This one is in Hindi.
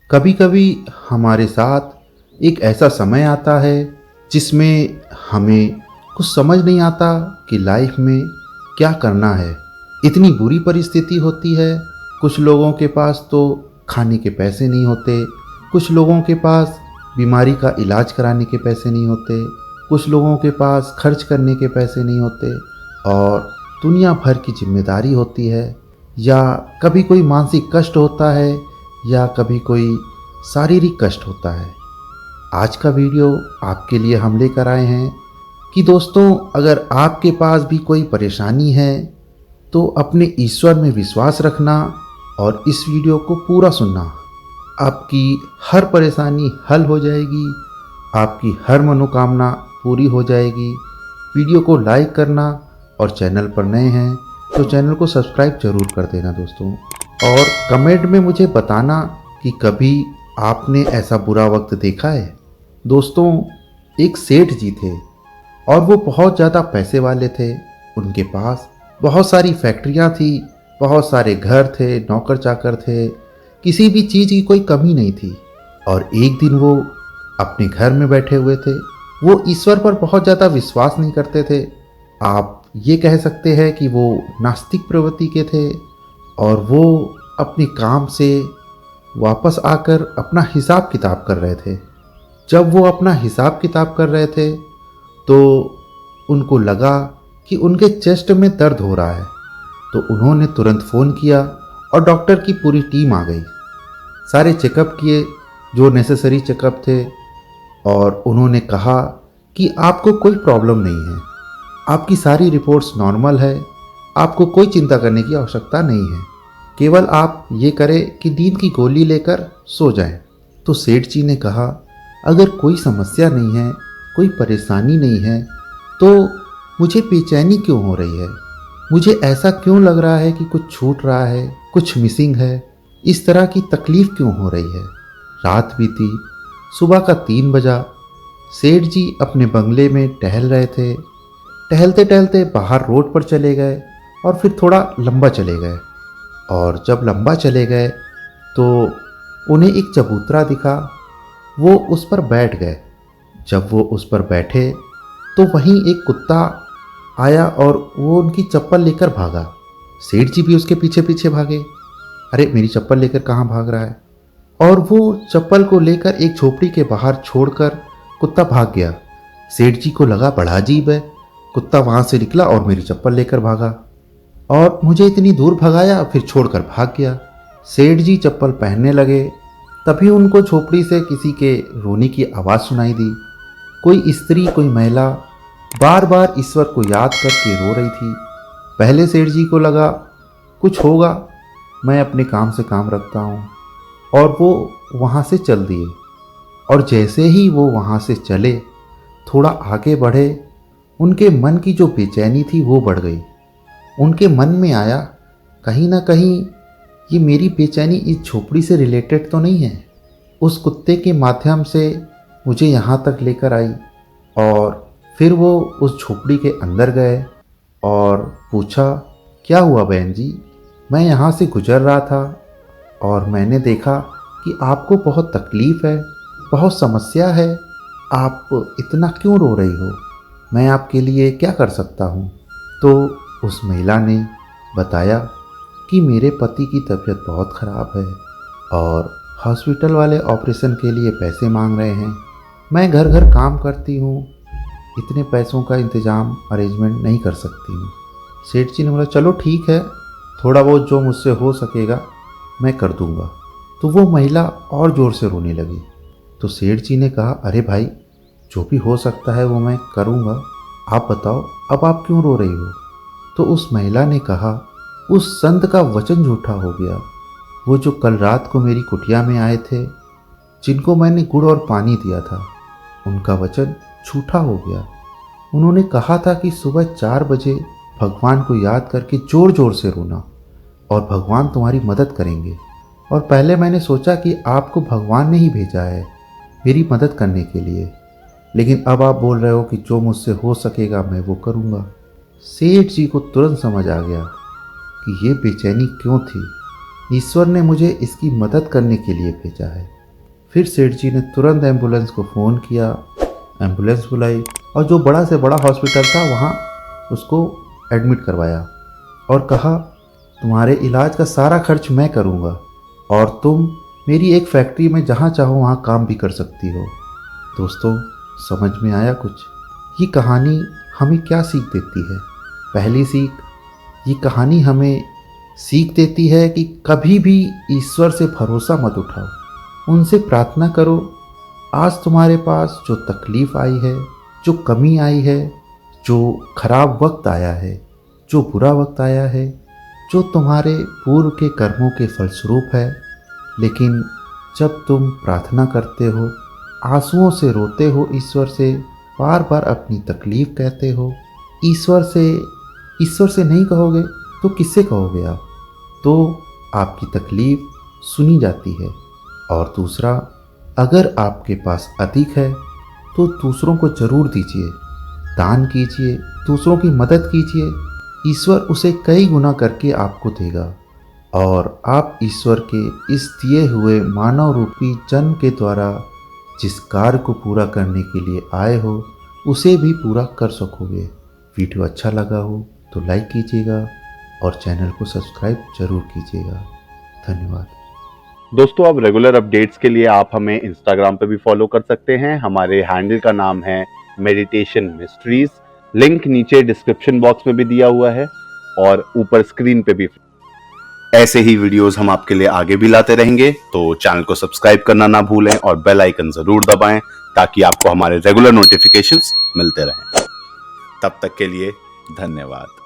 कभी कभी हमारे साथ एक ऐसा समय आता है जिसमें हमें कुछ समझ नहीं आता कि लाइफ में क्या करना है। इतनी बुरी परिस्थिति होती है। कुछ लोगों के पास तो खाने के पैसे नहीं होते, कुछ लोगों के पास बीमारी का इलाज कराने के पैसे नहीं होते, कुछ लोगों के पास खर्च करने के पैसे नहीं होते और दुनिया भर की जिम्मेदारी होती है, या कभी कोई मानसिक कष्ट होता है या कभी कोई शारीरिक कष्ट होता है। आज का वीडियो आपके लिए हम लेकर आए हैं कि दोस्तों, अगर आपके पास भी कोई परेशानी है तो अपने ईश्वर में विश्वास रखना और इस वीडियो को पूरा सुनना। आपकी हर परेशानी हल हो जाएगी, आपकी हर मनोकामना पूरी हो जाएगी। वीडियो को लाइक करना और चैनल पर नए हैं तो चैनल को सब्सक्राइब जरूर कर देना दोस्तों। और कमेंट में मुझे बताना कि कभी आपने ऐसा बुरा वक्त देखा है। दोस्तों, एक सेठ जी थे और वो बहुत ज़्यादा पैसे वाले थे। उनके पास बहुत सारी फैक्ट्रियाँ थी, बहुत सारे घर थे, नौकर चाकर थे, किसी भी चीज़ की कोई कमी नहीं थी। और एक दिन वो अपने घर में बैठे हुए थे। वो ईश्वर पर बहुत ज़्यादा विश्वास नहीं करते थे। आप ये कह सकते हैं कि वो नास्तिक प्रवृत्ति के थे और वो अपने काम से वापस आकर अपना हिसाब किताब कर रहे थे। जब वो अपना हिसाब किताब कर रहे थे तो उनको लगा कि उनके चेस्ट में दर्द हो रहा है। तो उन्होंने तुरंत फ़ोन किया और डॉक्टर की पूरी टीम आ गई। सारे चेकअप किए जो नेसेसरी चेकअप थे और उन्होंने कहा कि आपको कोई प्रॉब्लम नहीं है, आपकी सारी रिपोर्ट्स नॉर्मल है, आपको कोई चिंता करने की आवश्यकता नहीं है, केवल आप ये करें कि नींद की गोली लेकर सो जाएं। तो सेठ जी ने कहा, अगर कोई समस्या नहीं है, कोई परेशानी नहीं है, तो मुझे बेचैनी क्यों हो रही है? मुझे ऐसा क्यों लग रहा है कि कुछ छूट रहा है, कुछ मिसिंग है? इस तरह की तकलीफ़ क्यों हो रही है? रात बीती, सुबह का 3 बजा। सेठ जी अपने बंगले में टहल रहे थे। टहलते टहलते बाहर रोड पर चले गए और फिर थोड़ा लंबा चले गए। और जब लंबा चले गए तो उन्हें एक चबूतरा दिखा। वो उस पर बैठ गए। जब वो उस पर बैठे तो वहीं एक कुत्ता आया और वो उनकी चप्पल लेकर भागा। सेठ जी भी उसके पीछे पीछे भागे। अरे, मेरी चप्पल लेकर कहाँ भाग रहा है? और वो चप्पल को लेकर एक झोपड़ी के बाहर छोड़कर कुत्ता भाग गया। सेठ जी को लगा बड़ा अजीब है, कुत्ता वहाँ से निकला और मेरी चप्पल लेकर भागा और मुझे इतनी दूर भगाया, फिर छोड़कर भाग गया। सेठ जी चप्पल पहनने लगे, तभी उनको झोपड़ी से किसी के रोने की आवाज़ सुनाई दी। कोई स्त्री, कोई महिला बार बार ईश्वर को याद करके रो रही थी। पहले सेठ जी को लगा कुछ होगा, मैं अपने काम से काम रखता हूँ, और वो वहाँ से चल दिए। और जैसे ही वो वहाँ से चले, थोड़ा आगे बढ़े, उनके मन की जो बेचैनी थी वो बढ़ गई। उनके मन में आया, कहीं ना कहीं ये मेरी बेचैनी इस झोपड़ी से रिलेटेड तो नहीं है। उस कुत्ते के माध्यम से मुझे यहाँ तक लेकर आई। और फिर वो उस झोपड़ी के अंदर गए और पूछा, क्या हुआ बहन जी? मैं यहाँ से गुजर रहा था और मैंने देखा कि आपको बहुत तकलीफ़ है, बहुत समस्या है, आप इतना क्यों रो रही हो? मैं आपके लिए क्या कर सकता हूँ? तो उस महिला ने बताया कि मेरे पति की तबीयत बहुत ख़राब है और हॉस्पिटल वाले ऑपरेशन के लिए पैसे मांग रहे हैं। मैं घर घर काम करती हूँ, इतने पैसों का इंतज़ाम अरेंजमेंट नहीं कर सकती हूँ। सेठ जी ने बोला, चलो ठीक है, थोड़ा बहुत जो मुझसे हो सकेगा मैं कर दूँगा। तो वो महिला और ज़ोर से रोने लगी। तो सेठ जी ने कहा, अरे भाई, जो भी हो सकता है वो मैं करूँगा, आप बताओ अब आप क्यों रो रही हो? तो उस महिला ने कहा, उस संत का वचन झूठा हो गया। वो जो कल रात को मेरी कुटिया में आए थे, जिनको मैंने गुड़ और पानी दिया था, उनका वचन झूठा हो गया। उन्होंने कहा था कि सुबह 4 बजे भगवान को याद करके ज़ोर ज़ोर से रोना और भगवान तुम्हारी मदद करेंगे। और पहले मैंने सोचा कि आपको भगवान ने ही भेजा है मेरी मदद करने के लिए, लेकिन अब आप बोल रहे हो कि जो मुझसे हो सकेगा मैं वो करूँगा। सेठ जी को तुरंत समझ आ गया कि ये बेचैनी क्यों थी। ईश्वर ने मुझे इसकी मदद करने के लिए भेजा है। फिर सेठ जी ने तुरंत एम्बुलेंस को फ़ोन किया, एम्बुलेंस बुलाई और जो बड़ा से बड़ा हॉस्पिटल था वहाँ उसको एडमिट करवाया और कहा तुम्हारे इलाज का सारा खर्च मैं करूँगा और तुम मेरी एक फैक्ट्री में जहाँ चाहो वहाँ काम भी कर सकती हो। दोस्तों, समझ में आया कुछ? ये कहानी हमें क्या सीख देती है? पहली सीख, ये कहानी हमें सीख देती है कि कभी भी ईश्वर से भरोसा मत उठाओ, उनसे प्रार्थना करो। आज तुम्हारे पास जो तकलीफ़ आई है, जो कमी आई है, जो खराब वक्त आया है, जो बुरा वक्त आया है, जो तुम्हारे पूर्व के कर्मों के फलस्वरूप है, लेकिन जब तुम प्रार्थना करते हो, आंसुओं से रोते हो, ईश्वर से बार बार अपनी तकलीफ़ कहते हो, ईश्वर से नहीं कहोगे तो किससे कहोगे आप? तो आपकी तकलीफ़ सुनी जाती है। और दूसरा, अगर आपके पास अधिक है तो दूसरों को ज़रूर दीजिए, दान कीजिए, दूसरों की मदद कीजिए। ईश्वर उसे कई गुना करके आपको देगा और आप ईश्वर के इस दिए हुए मानव रूपी जन्म के द्वारा जिस कार्य को पूरा करने के लिए आए हो उसे भी पूरा कर सकोगे। वीडियो अच्छा लगा हो तो लाइक कीजिएगा और चैनल को सब्सक्राइब जरूर कीजिएगा। धन्यवाद। दोस्तों, अब रेगुलर अपडेट्स के लिए आप हमें इंस्टाग्राम पे भी फॉलो कर सकते हैं। हमारे हैंडल का नाम है मेडिटेशन मिस्ट्रीज। लिंक नीचे डिस्क्रिप्शन बॉक्स में भी दिया हुआ है और ऊपर स्क्रीन पे भी। ऐसे ही वीडियोस हम आपके लिए आगे भी लाते रहेंगे, तो चैनल को सब्सक्राइब करना ना भूलें और बेल आइकन जरूर दबाएं ताकि आपको हमारे रेगुलर नोटिफिकेशंस मिलते रहें। तब तक के लिए धन्यवाद।